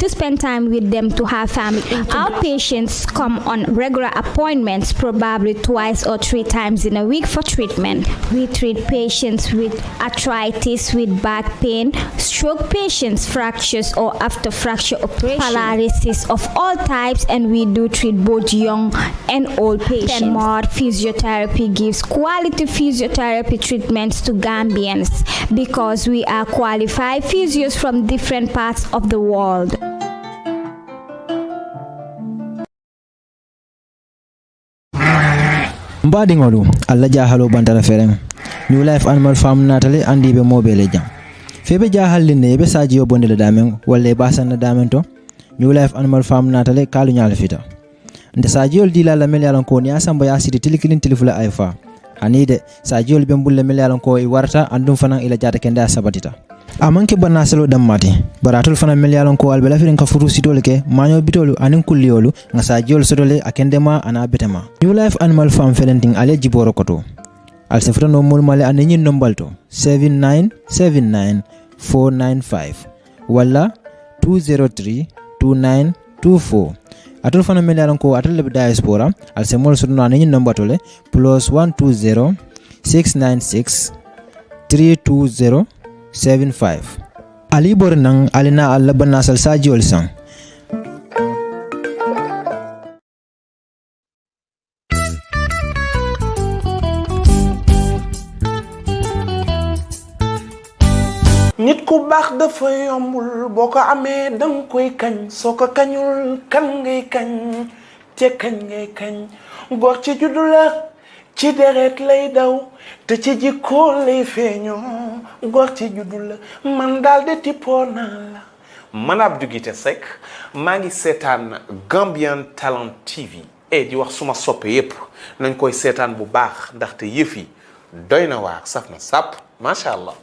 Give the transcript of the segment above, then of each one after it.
to spend time with them to have family integration. Our patients come on regular appointments, probably 2 or 3 times in a week for treatment. We treat patients with arthritis, with back pain, stroke patients, fractures or after fracture operation, paralysis of all types, and we do treat both young and old patients. More Physiotherapy gives quality physiotherapy treatments to Gambians because we are qualified physios from different parts of the world. Mbadingolu alla jahalo bantara fereng New Life Animal Farm natale andi be mobile jam febe jahal ne be saji yo bondele damen walla basan damen to New Life Animal Farm natale kalu nyaala fita nde sajiol dila la mel yalan ko ni asamba ya sidi tilikilin tilifula ayfa hanide sajiol be mbulle mel yalan ko e warta andum fanan ila jata kende sabatita amanke banna selo dammati baratul fanan mel yalan ko albela firen ka furu sitole ke manyo bitolu anin kulliyolu nga sajiol sodole akendema ana betema New Life Animal Farm felenting ale jiboro koto al sefra no mol male anni nombalto 7979495 walla 2032924 atul fana mel yalan ko atul le diaspora al semol sudno anni nombatole +120 696 32075 ali bornang alina alla banasal sajiol sang nit ku baax dafa yombul boo ko amee danga koy kañ soo ko kañul kan ngay kañ te kañ ngay kañ góor ci juddu la ci deret lay daw te ci jikko lay feeñoo góor ci juddu la man daal de tippoo naa la man Abdou Guité Seck maa ngi seetaan Gambian Talent TV di wax suma soppe yépp nañ koy seetaan bu baax ndaxte yëf yi doy na waar saf na sàpp macha allah.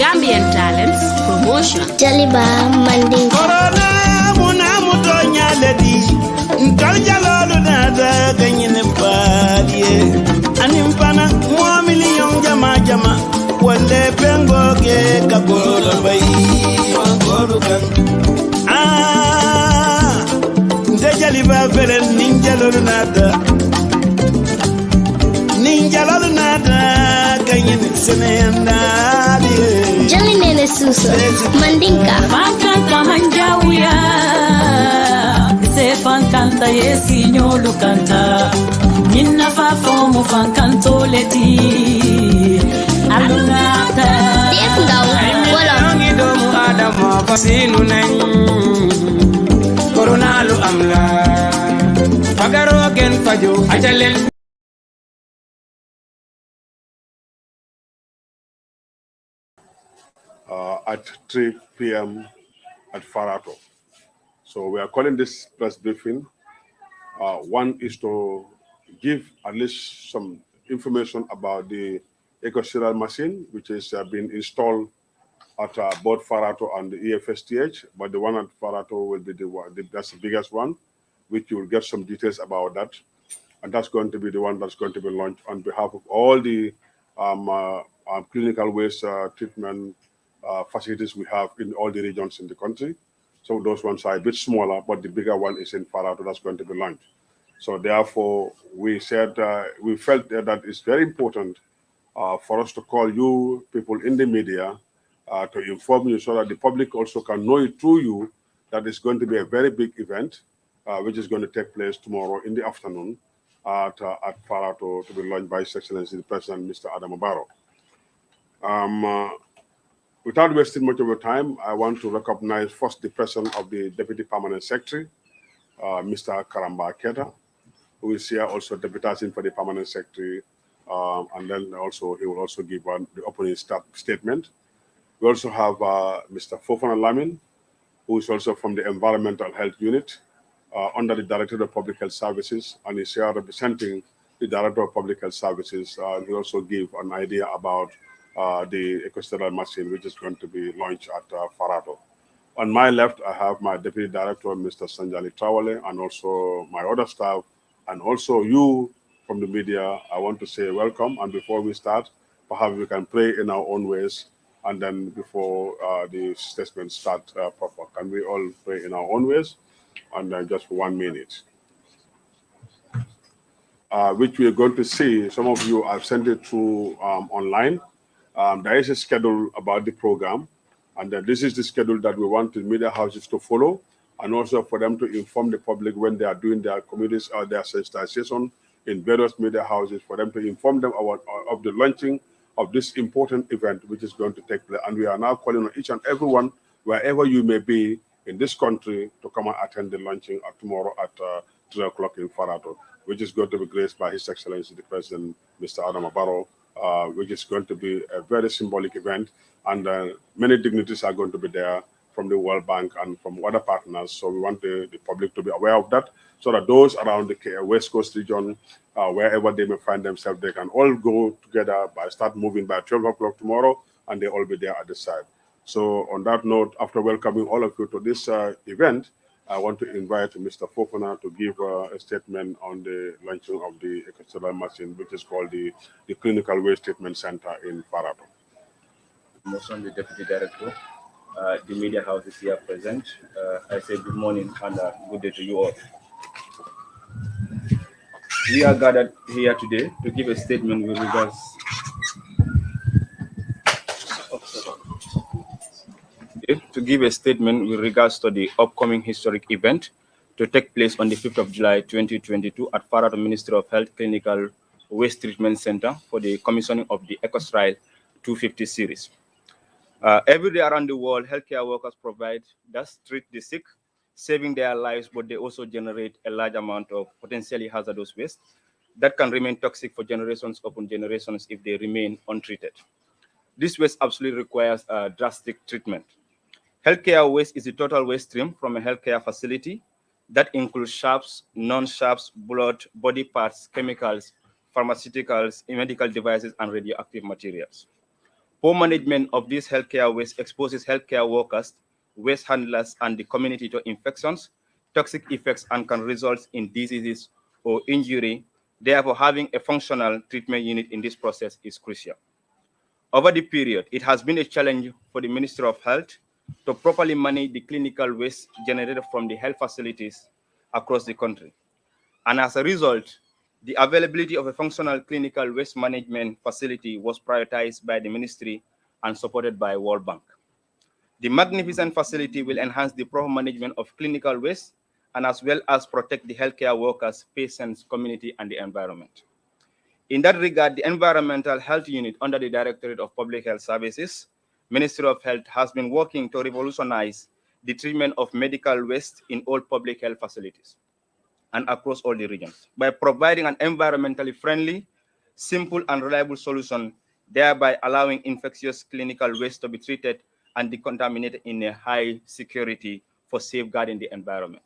Gambian Talents Promotion. Jaliba Manding. Corona muna muto nyaledi. Nkal jalalu nada ganyine badie. Animpana mwa million jama jama. Wale pengo ke kabolo bayi. Wangolu kan. Jaliba fere ninja lolu nada. Ninja lolu nada ganyine senenda. Jali nene suso Mandinka. Fankanta manjawuya. Se fankanta yesi nyolu kanta. Ninna fa fomu fankanto leti. Alunata. Def ngaw wala. Ngi doomu adama fasinu nañ. Corona lu am la. Fagaro gen fajo ajalen. At 3 p.m. at Farato. So we are calling this press briefing. One is to give at least some information about the eco-cereal machine, which is being installed at both Farato and the EFSTH, but the one at Farato will be that's the biggest one, which you will get some details about that. And that's going to be the one that's going to be launched on behalf of all the clinical waste treatment facilities we have in all the regions in the country. So those ones are a bit smaller, but the bigger one is in Farato that's going to be launched. So therefore, we said we felt that it's very important for us to call you people in the media to inform you so that the public also can know it through you that it's going to be a very big event, which is going to take place tomorrow in the afternoon at Farato to be launched by His Excellency the President, Mr. Adam Barrow. Without wasting much of your time, I want to recognize first the presence of the Deputy Permanent Secretary, Mr. Karamba Keta, who is here also deputizing for the Permanent Secretary, and then also he will also give the opening statement. We also have Mr. Fofana Lamin, who is also from the Environmental Health Unit under the Director of Public Health Services, and is here representing the Director of Public Health Services. He also gave an idea about the eco-sterile machine, which is going to be launched at Farato. On my left, I have my Deputy Director, Mr. Sanjali Trawale, and also my other staff, and also you from the media. I want to say welcome. And before we start, perhaps we can pray in our own ways. And then before the statements start proper, can we all pray in our own ways? And then just for 1 minute. Which we are going to see. Some of you have sent it through online. There is a schedule about the program. And this is the schedule that we want the media houses to follow, and also for them to inform the public when they are doing their communities or their sensitization in various media houses, for them to inform them of the launching of this important event which is going to take place. And we are now calling on each and everyone, wherever you may be in this country, to come and attend the launching tomorrow at 3 o'clock in Farato, which is going to be graced by His Excellency the President, Mr. Adam Barrow, which is going to be a very symbolic event. And many dignitaries are going to be there from the World Bank and from other partners. So we want the public to be aware of that, so that those around the West Coast region, wherever they may find themselves, they can all go together start moving by 12 o'clock tomorrow, and they all be there at the site. So on that note, after welcoming all of you to this event, I want to invite Mr. Fofana to give a statement on the launching of the eco-sterile machine, which is called the Clinical Waste Treatment Center in Farato. Motion, the Deputy Director, the media house is here present. I say good morning and good day to you all. We are gathered here today to give a statement with regards to the upcoming historic event to take place on the 5th of July 2022 at Farato Ministry of Health Clinical Waste Treatment Center for the commissioning of the eco-sterile 250 series. Every day around the world, healthcare workers treat the sick, saving their lives, but they also generate a large amount of potentially hazardous waste that can remain toxic for generations upon generations if they remain untreated. This waste absolutely requires drastic treatment. Healthcare waste is the total waste stream from a healthcare facility that includes sharps, non-sharps, blood, body parts, chemicals, pharmaceuticals, medical devices, and radioactive materials. Poor management of this healthcare waste exposes healthcare workers, waste handlers, and the community to infections, toxic effects, and can result in diseases or injury. Therefore, having a functional treatment unit in this process is crucial. Over the period, it has been a challenge for the Ministry of Health to properly manage the clinical waste generated from the health facilities across the country. And as a result, the availability of a functional clinical waste management facility was prioritized by the ministry and supported by World Bank. The magnificent facility will enhance the proper management of clinical waste and as well as protect the healthcare workers, patients, community, and the environment. In that regard, the Environmental Health Unit under the Directorate of Public Health Services, Ministry of Health, has been working to revolutionize the treatment of medical waste in all public health facilities and across all the regions by providing an environmentally friendly, simple, and reliable solution, thereby allowing infectious clinical waste to be treated and decontaminated in a high security for safeguarding the environment.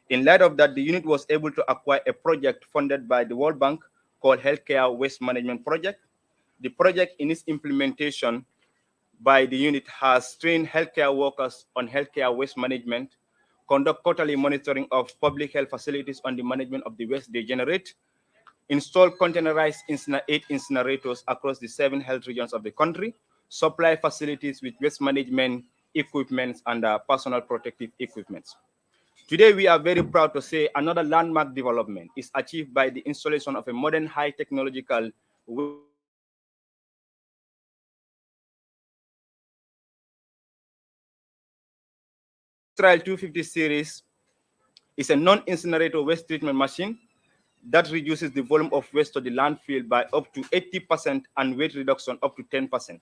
In light of that, the unit was able to acquire a project funded by the World Bank called Healthcare Waste Management Project. The project in its implementation by the unit has trained healthcare workers on healthcare waste management, conduct quarterly monitoring of public health facilities on the management of the waste they generate, install containerized 8 incinerators across the 7 health regions of the country, supply facilities with waste management equipment and personal protective equipment. Today, we are very proud to say another landmark development is achieved by the installation of a modern high technological Trial 250 series is a non-incinerator waste treatment machine that reduces the volume of waste to the landfill by up to 80% and weight reduction up to 10%.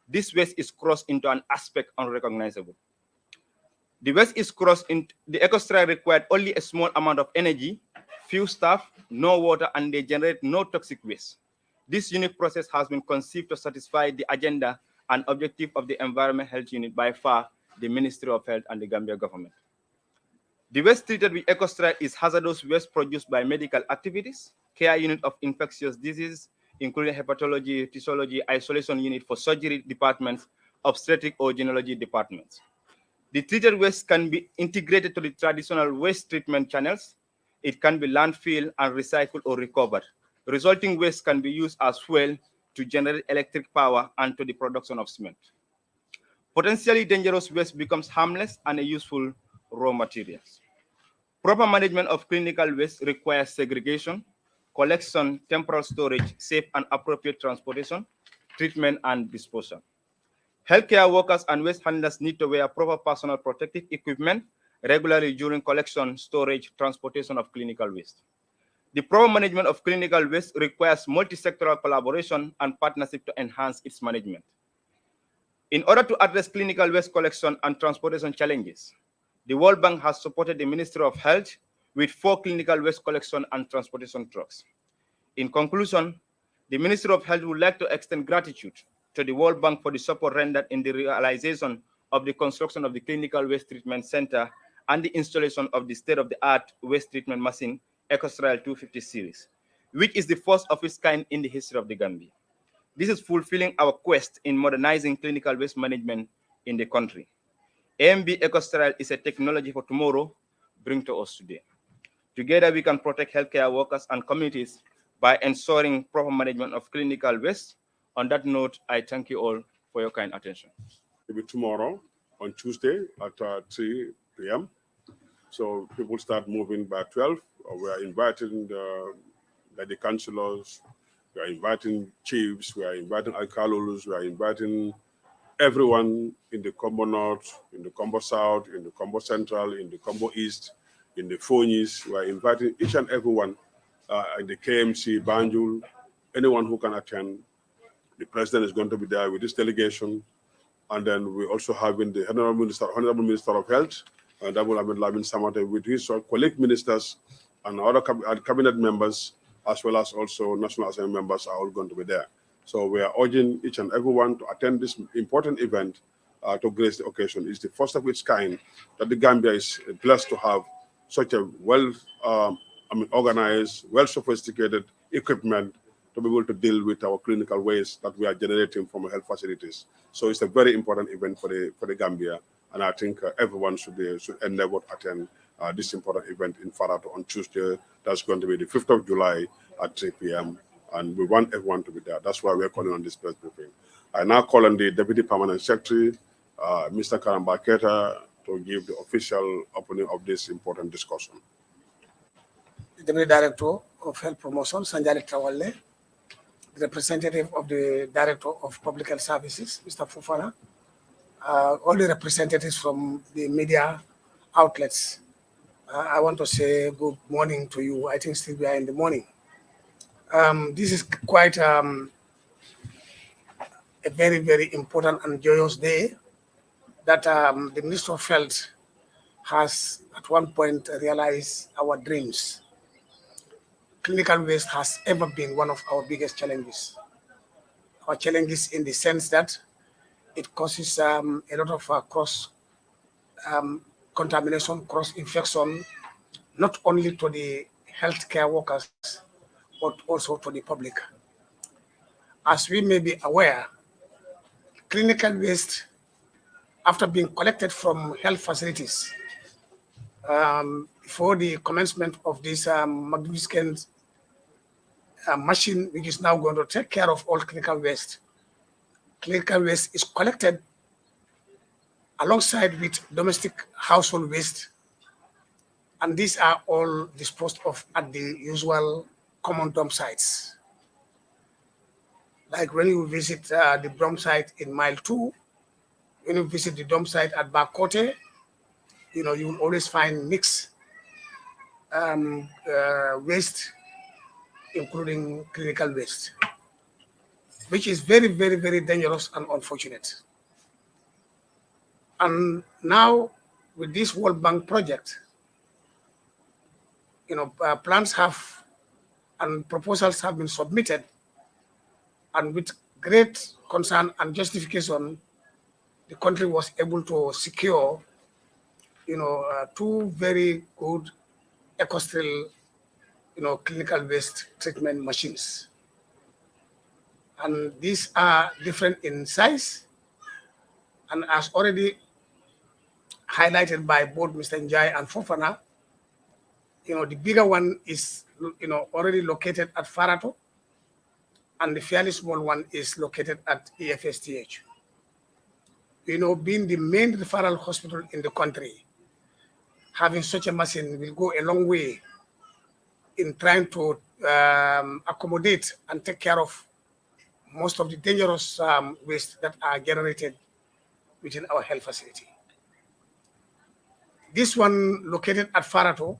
This waste is crossed into an aspect unrecognizable. The waste is crossed into the eco-sterile required only a small amount of energy, few staff, no water, and they generate no toxic waste. This unique process has been conceived to satisfy the agenda and objective of the Environment Health Unit, by far the Ministry of Health and the Gambia government. The waste treated with EcoStride is hazardous waste produced by medical activities, care unit of infectious diseases, including hepatology, histology, isolation unit for surgery departments, obstetric or gynecology departments. The treated waste can be integrated to the traditional waste treatment channels. It can be landfill and recycled or recovered. Resulting waste can be used as fuel to generate electric power and to the production of cement. Potentially dangerous waste becomes harmless and a useful raw materials. Proper management of clinical waste requires segregation, collection, temporal storage, safe and appropriate transportation, treatment, and disposal. Healthcare workers and waste handlers need to wear proper personal protective equipment regularly during collection, storage, transportation of clinical waste. The proper management of clinical waste requires multi-sectoral collaboration and partnership to enhance its management. In order to address clinical waste collection and transportation challenges, the World Bank has supported the Ministry of Health with 4 clinical waste collection and transportation trucks. In conclusion, the Ministry of Health would like to extend gratitude to the World Bank for the support rendered in the realization of the construction of the Clinical Waste Treatment Center and the installation of the state-of-the-art waste treatment machine, EcoStride 250 series, which is the first of its kind in the history of the Gambia. This is fulfilling our quest in modernizing clinical waste management in the country. AMB EcoStride is a technology for tomorrow, bring to us today. Together, we can protect healthcare workers and communities by ensuring proper management of clinical waste. On that note, I thank you all for your kind attention. Maybe tomorrow on Tuesday at 3 p.m. So people start moving by 12. We are inviting the councillors, we are inviting chiefs, we are inviting alcalos, we are inviting everyone in the Combo North, in the Combo South, in the Combo Central, in the Combo East, in the Fonies. We are inviting each and everyone in the KMC, Banjul, anyone who can attend. The president is going to be there with this delegation. And then we also have the Honorable Minister of Health, Double Ahmed Lamin Samate, with his colleague ministers and other cabinet members, as well as also National Assembly members are all going to be there. So we are urging each and everyone to attend this important event to grace the occasion. It's the first of its kind that the Gambia is blessed to have such a organized, well-sophisticated equipment to be able to deal with our clinical waste that we are generating from our health facilities. So it's a very important event for the Gambia, and I think everyone should endeavor to attend this important event in Farato on Tuesday. That's going to be the 5th of July at 3 p.m. And we want everyone to be there. That's why we're calling on this press briefing. I now call on the Deputy Permanent Secretary, Mr. Karamba Keta, to give the official opening of this important discussion. The Deputy Director of Health Promotion, Sanjali Trawalle, the representative of the Director of Public Health Services, Mr. Fufana, all the representatives from the media outlets. I want to say good morning to you. I think still we are in the morning. This is quite a very, very important and joyous day that the Minister of Health has at one point realized our dreams. Clinical waste has ever been one of our biggest challenges. Our challenges in the sense that it causes a lot of cross contamination, cross infection, not only to the healthcare workers, but also to the public. As we may be aware, clinical waste, after being collected from health facilities, before the commencement of this magnificent machine, which is now going to take care of all clinical waste is collected alongside with domestic household waste, and these are all disposed of at the usual common dump sites. Like when you visit the dump site in Mile 2, when you visit the dump site at Bakote, you will always find mixed waste, including clinical waste, which is very, very, very dangerous and unfortunate. And now with this World Bank project, plans have and proposals have been submitted, and with great concern and justification, the country was able to secure, two very good ecostreal, clinical waste treatment machines. And these are different in size, and as already highlighted by both Mr. Njai and Fofana, the bigger one is, already located at Farato, and the fairly small one is located at EFSTH. Being the main referral hospital in the country, having such a machine will go a long way in trying to accommodate and take care of most of the dangerous waste that are generated within our health facility. This one located at Farato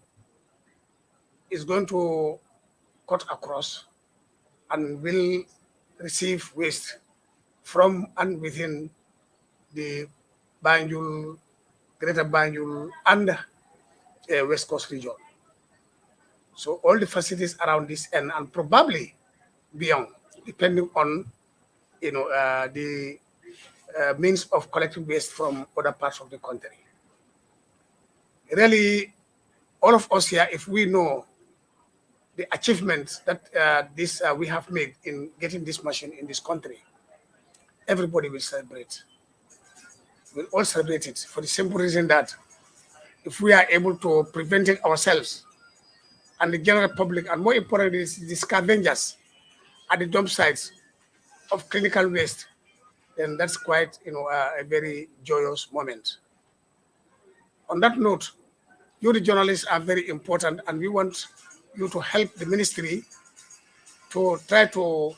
is going to cut across and will receive waste from and within the Banjul, Greater Banjul, and West Coast region. So all the facilities around this end and probably beyond, depending on the means of collecting waste from other parts of the country. Really, all of us here, if we know the achievements that we have made in getting this machine in this country, everybody will celebrate. We'll all celebrate it for the simple reason that if we are able to prevent it ourselves and the general public, and more importantly, the scavengers at the dump sites of clinical waste, then that's quite a very joyous moment. On that note, you the journalists are very important, and we want you to help the ministry to try to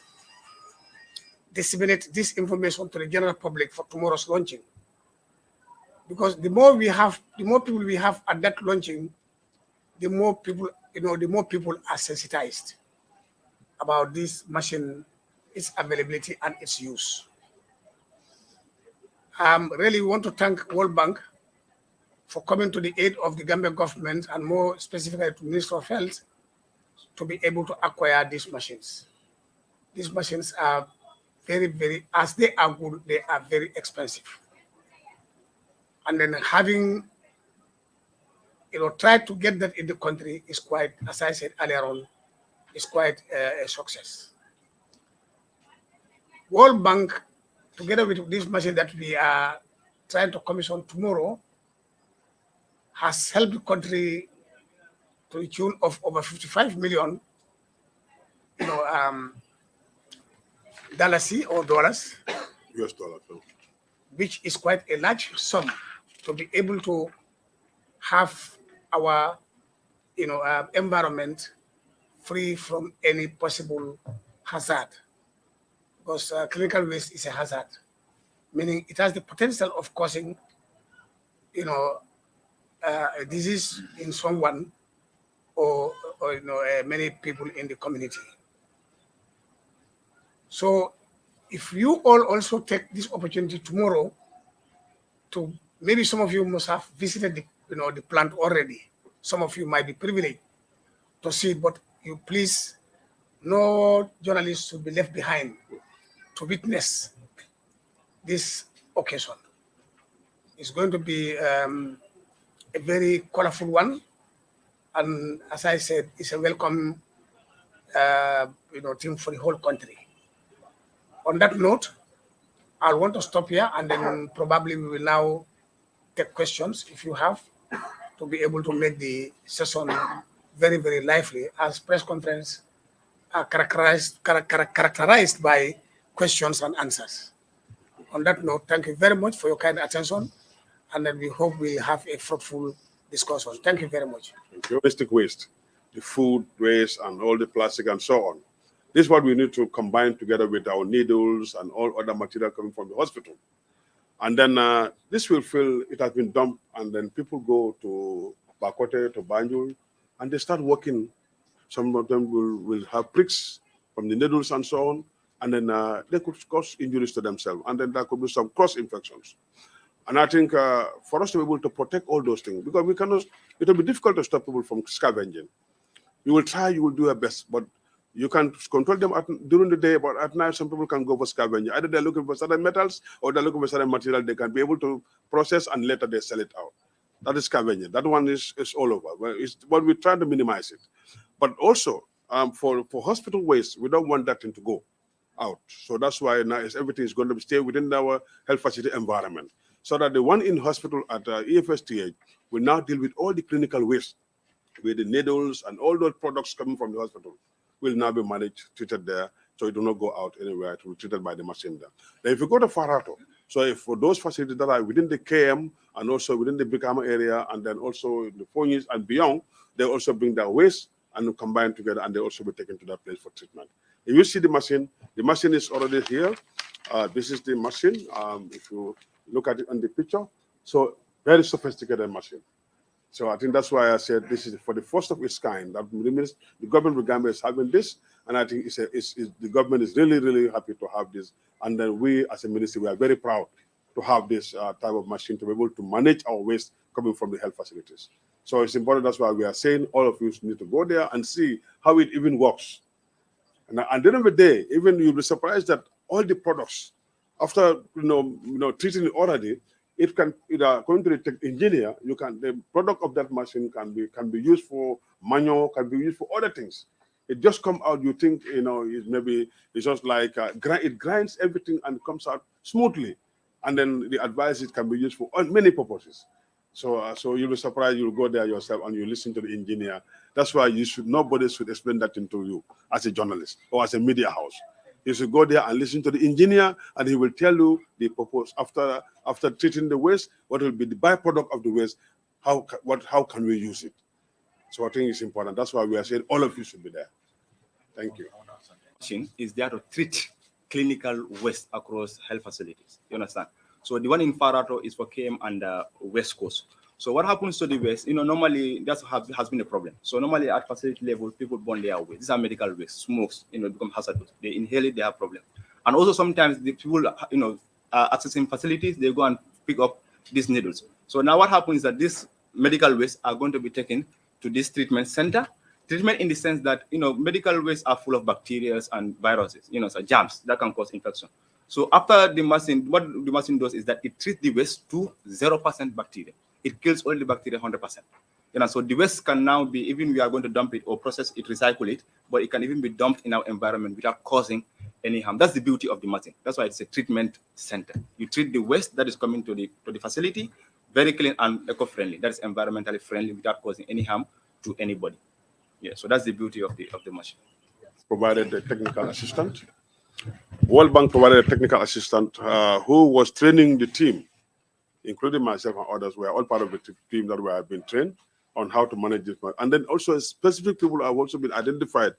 disseminate this information to the general public for tomorrow's launching. Because the more people we have at that launching, the more people, are sensitized about this machine, its availability and its use. Really want to thank World Bank for coming to the aid of the Gambia government, and more specifically to Minister of Health, to be able to acquire these machines. These machines are very, very, as they are good, they are very expensive. And then having, tried to get that in the country is quite, as I said earlier on, is quite a success. World Bank, together with this machine that we are trying to commission tomorrow, has helped the country to the tune of over 55 million, dollars, US dollars, which is quite a large sum to be able to have our, environment free from any possible hazard. Because clinical waste is a hazard, meaning it has the potential of causing, a disease in someone or many people in the community. So if you all also take this opportunity tomorrow to, maybe some of you must have visited the plant already. Some of you might be privileged to see it, but you please, no journalist should be left behind to witness this occasion. It's going to be a very colorful one, and as I said, it's a welcome thing for the whole country. On that note, I want to stop here, and then probably we will now take questions if you have, to be able to make the session very, very lively, as press conference are characterized by questions and answers. On that note, thank you very much for your kind attention, and then we hope we'll have a fruitful discussion. Thank you very much. Domestic waste, the food waste and all the plastic and so on. This is what we need to combine together with our needles and all other material coming from the hospital. And then this will feel it has been dumped, and then people go to Bakote, to Banjul, and they start working. Some of them will have pricks from the needles and so on, and then they could cause injuries to themselves, and then there could be some cross infections. And I think for us to be able to protect all those things, because we cannot, it will be difficult to stop people from scavenging. You will try, you will do your best, but You can control them during the day, but at night some people can go for scavenger. Either they're looking for certain metals or they're looking for certain material they can be able to process and later they sell it out. That is scavenger. That one is all over. But we're trying to minimize it. But also for hospital waste, we don't want that thing to go out. So that's why now everything is going to stay within our health facility environment. So that the one in hospital at EFSTH will now deal with all the clinical waste, with the needles and all those products coming from the hospital will now be managed, treated there, so it will not go out anywhere. It will be treated by the machine there. Now, if you go to Farato, so if for those facilities that are within the KM and also within the Bikama area and then also the Ponies and beyond, they also bring their waste and combine together and they also be taken to that place for treatment. If you see the machine is already here. This is the machine. If you look at it on the picture, so very sophisticated machine. So I think that's why I said this is for the first of its kind. That the government of Gambia is having this, and I think the government is really, really happy to have this. And then we, as a ministry, we are very proud to have this type of machine to be able to manage our waste coming from the health facilities. So it's important. That's why we are saying all of you need to go there and see how it even works. And at the end of the day, even you'll be surprised that all the products, after treating it already, it can according to the tech engineer, the product of that machine can be used for manure, can be used for other things. It just come out. You think it's just like it grinds everything and comes out smoothly, and then the advice it can be used for many purposes. So you'll be surprised. You'll go there yourself and you listen to the engineer. That's why nobody should explain that to you as a journalist or as a media house. You should go there and listen to the engineer, and he will tell you the purpose after treating the waste, what will be the byproduct of the waste, how can we use it. So I think it's important. That's why we are saying all of you should be there. Thank you. Machine is there to treat clinical waste across health facilities. You understand? So the one in Farato is for KM and West Coast. So what happens to the waste? Normally that has been a problem. So normally at facility level, people burn their waste. These are medical waste, smokes, become hazardous. They inhale it, they have problem. And also sometimes the people, accessing facilities, they go and pick up these needles. So now what happens is that these medical waste are going to be taken to this treatment center. Treatment in the sense that, medical waste are full of bacteria and viruses, so germs that can cause infection. So after the machine, what the machine does is that it treats the waste to 0% bacteria. It kills all the bacteria 100%. So the waste can now be, even we are going to dump it or process it, recycle it, but it can even be dumped in our environment without causing any harm. That's the beauty of the machine. That's why it's a treatment center. You treat the waste that is coming to the facility very clean and eco-friendly. That is environmentally friendly without causing any harm to anybody. Yeah, so that's the beauty of the machine. Provided a technical assistant. World Bank provided a technical assistant who was training the team, including myself and others. We are all part of the team that we have been trained on how to manage this. And then also specific people have also been identified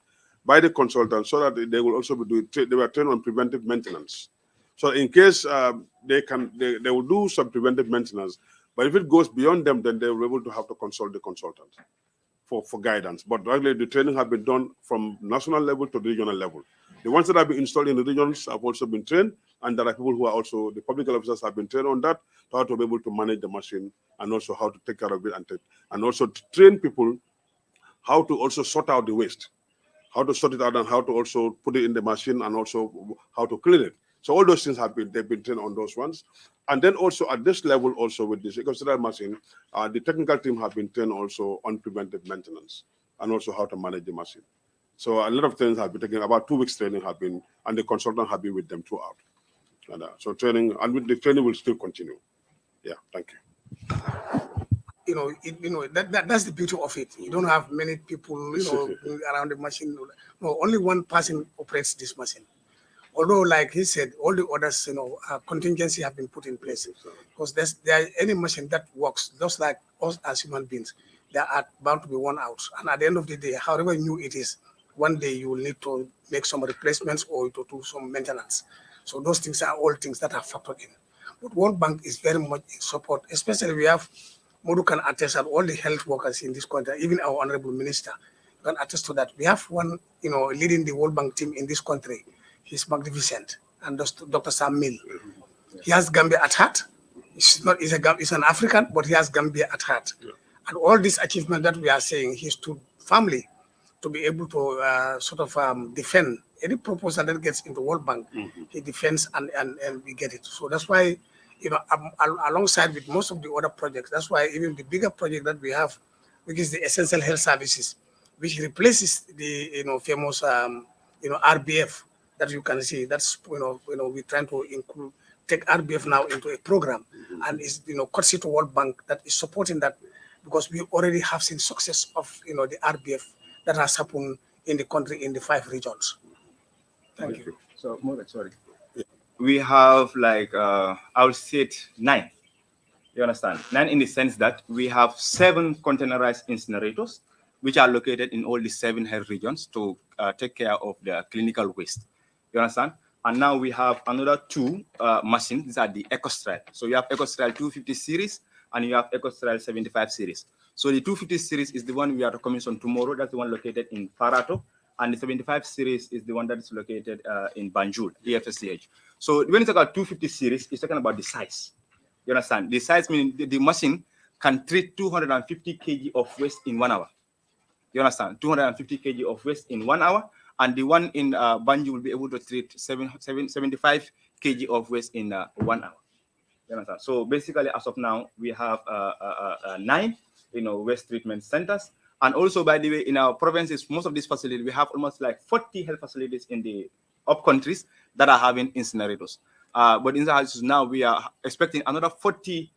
by the consultant so that they will also be doing, they were trained on preventive maintenance. So in case they will do some preventive maintenance, but if it goes beyond them, then they will be able to have to consult the consultant for guidance. But regularly the training has been done from national level to the regional level. The ones that have been installed in the regions have also been trained, and there are people who are also, the public officers have been trained on that, how to be able to manage the machine and also how to take care of it and also to train people how to also sort out the waste, how to sort it out and how to also put it in the machine and also how to clean it. So all those things they've been trained on those ones. And then also at this level also with this considered machine, the technical team have been trained also on preventive maintenance and also how to manage the machine. So a lot of things have been taken, about 2 weeks training have been, and the consultant have been with them throughout. And, so training, and with the training will still continue. Yeah, thank you. That's the beauty of it. You don't have many people, around the machine. No, only one person operates this machine. Although, like he said, all the others, contingency have been put in place. Because there any machine that works, just like us as human beings, they are bound to be worn out. And at the end of the day, however new it is, one day you will need to make some replacements or to do some maintenance. So those things are all things that are factored in. But World Bank is very much in support, especially we have Modu can attest that all the health workers in this country, even our honorable minister, can attest to that. We have one, leading the World Bank team in this country. He's magnificent, and Dr. Sam Mill. He has Gambia at heart. He's an African, but he has Gambia at heart. Yeah. And all this achievement that we are saying, he stood firmly to be able to sort of defend any proposal that gets into World Bank. He defends and we get it. So that's why, alongside with most of the other projects, that's why even the bigger project that we have, which is the essential health services, which replaces the famous RBF that you can see. That's we're trying to take RBF now into a program, and it's courtesy to World Bank that is supporting that, because we already have seen success of the RBF that has happened in the country in the 5 regions. Thank you. So, sorry. We have I'll say it 9. You understand? 9 in the sense that we have 7 containerized incinerators, which are located in all the 7 health regions to take care of the clinical waste. You understand? And now we have another 2 machines. These are the EcoStride. So you have EcoStride 250 series and you have EcoStride 75 series. So the 250 series is the one we are to commission tomorrow. That's the one located in Farato. And the 75 series is the one that is located in Banjul, EFSCH. So when you talk about 250 series, it's talking about the size. You understand? The size meaning the machine can treat 250 kg of waste in 1 hour. You understand? 250 kg of waste in 1 hour. And the one in Banjul will be able to treat 75 kg of waste in 1 hour. You understand? So basically, as of now, we have 9 waste treatment centers. And also, by the way, in our provinces, most of these facilities, we have almost 40 health facilities in the up countries that are having incinerators. But in the houses now, we are expecting another 40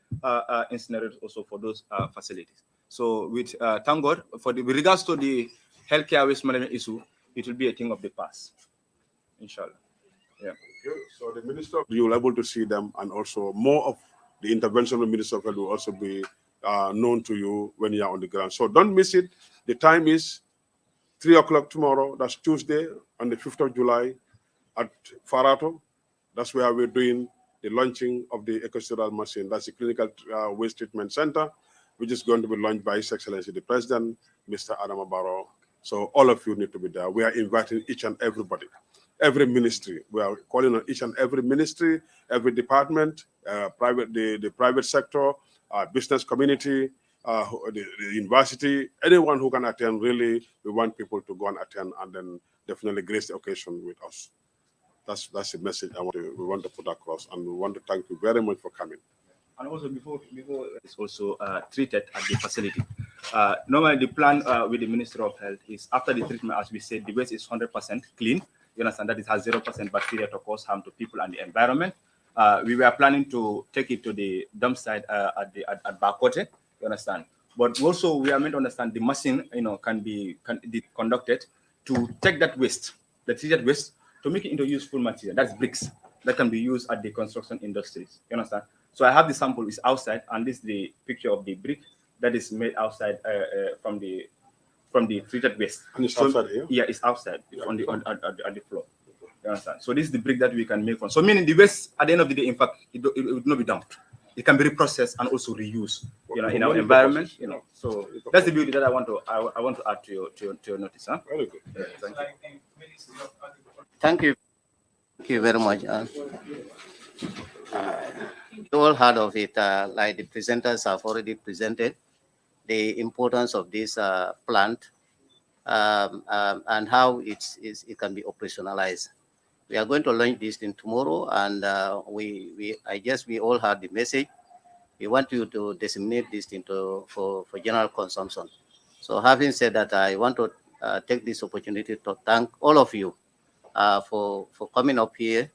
incinerators also for those facilities. So with thank God, with regards to the healthcare waste management issue, it will be a thing of the past, inshallah. Yeah. So the Minister, you will be able to see them, and also more of the intervention of the Minister of Health will also be known to you when you are on the ground. So don't miss it. The time is 3 o'clock tomorrow. That's Tuesday on the 5th of July at Farato. That's where we're doing the launching of the EcoStride machine. That's the Clinical Waste Treatment Center, which is going to be launched by His Excellency the President, Mr. Adama Barrow. So all of you need to be there. We are inviting each and everybody, every ministry. We are calling on each and every ministry, every department, the private sector, business community, the university, anyone who can attend. Really, we want people to go and attend and then definitely grace the occasion with us. That's the message we want to put across, and we want to thank you very much for coming. And also before it's also treated at the facility. Normally the plan with the Ministry of Health is after the treatment, as we said, the waste is 100% clean. You understand that it has 0% bacteria to cause harm to people and the environment. We were planning to take it to the dump site at Bakote. You understand? But also we are meant to understand the machine, can be conducted to take that waste, the treated waste, to make it into useful material. That's bricks that can be used at the construction industries. You understand? So I have the sample, it's outside, and this is the picture of the brick that is made outside from the treated waste. And it's outside here? Yeah, it's outside. It's on the floor. You understand? So this is the brick that we can make from. So meaning the waste at the end of the day, in fact, it would not be dumped. It can be reprocessed and also reused, in our environment. So that's the beauty that I want to add to your notice. Huh? Very good. Yeah, thank you. Thank you. Thank you very much. You all heard of it, like the presenters have already presented the importance of this plant and how it can be operationalized. We are going to launch this thing tomorrow, and I guess we all heard the message. We want you to disseminate this thing for general consumption. So having said that, I want to take this opportunity to thank all of you for coming up here,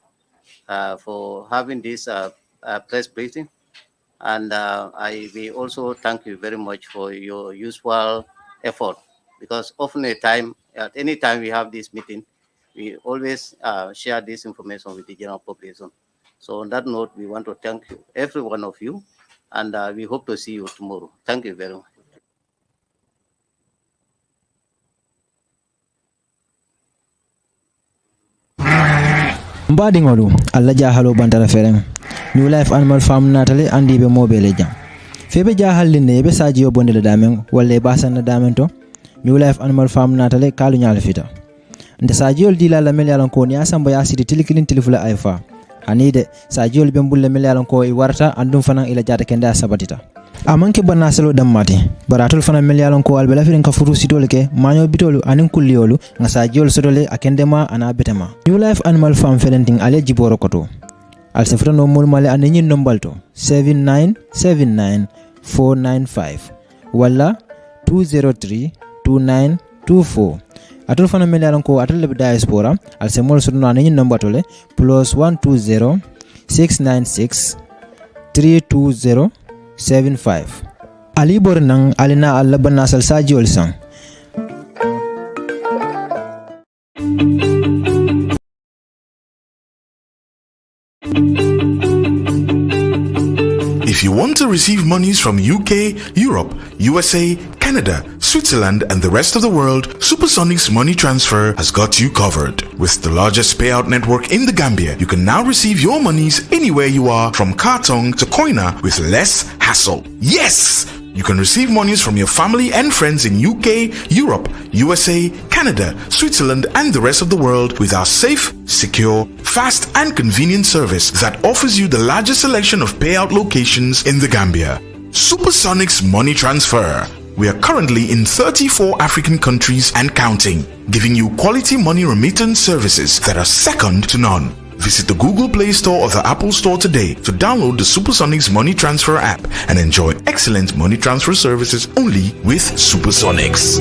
for having this press briefing. And we also thank you very much for your useful effort, because often at any time we have this meeting, we always share this information with the general population. So on that note, we want to thank you, every one of you, and we hope to see you tomorrow. Thank you very much. Mbadingolu alla jahalo bantara fereng New Life Animal Farm natale andi be mobile jam febe jahal linne be saji yo bonde damen walle basan damen to New Life Animal Farm natale kalu nyal fita nde saji yol dila la mel yalan ko ni asamba ya sidi tilikilin tilifula aifa hanide sa jol be mbulle mel yalan ko e warta andum fanan ila jata kende a sabatita amanke banna selo dammati baratol fanan mel yalan ko albe lafiren ka furu sitole ke maño bitolu anin kulliyolu nga sa jol sodole akendema ana betema New Life Animal Farm felenting ale jiboro koto al sefra no mol male ane nyin nombalto 7979495 wala 2032924 atol fana mel yalan ko atol le diaspora al se mol sodno ane nyin nombatole +120 696 32075 ali bornang alina alla banasal sajiol sang If you want to receive monies from UK, Europe, USA, Canada, Switzerland, and the rest of the world, Supersonic's money transfer has got you covered. With the largest payout network in the Gambia, you can now receive your monies anywhere you are, from Kartong to Koina, with less hassle. Yes! You can receive monies from your family and friends in UK, Europe, USA, Canada, Switzerland, and the rest of the world with our safe, secure, fast, and convenient service that offers you the largest selection of payout locations in the Gambia. Supersonic's Money Transfer. We are currently in 34 African countries and counting, giving you quality money remittance services that are second to none. Visit the Google Play Store or the Apple Store today to download the Supersonics Money Transfer app and enjoy excellent money transfer services only with Supersonics.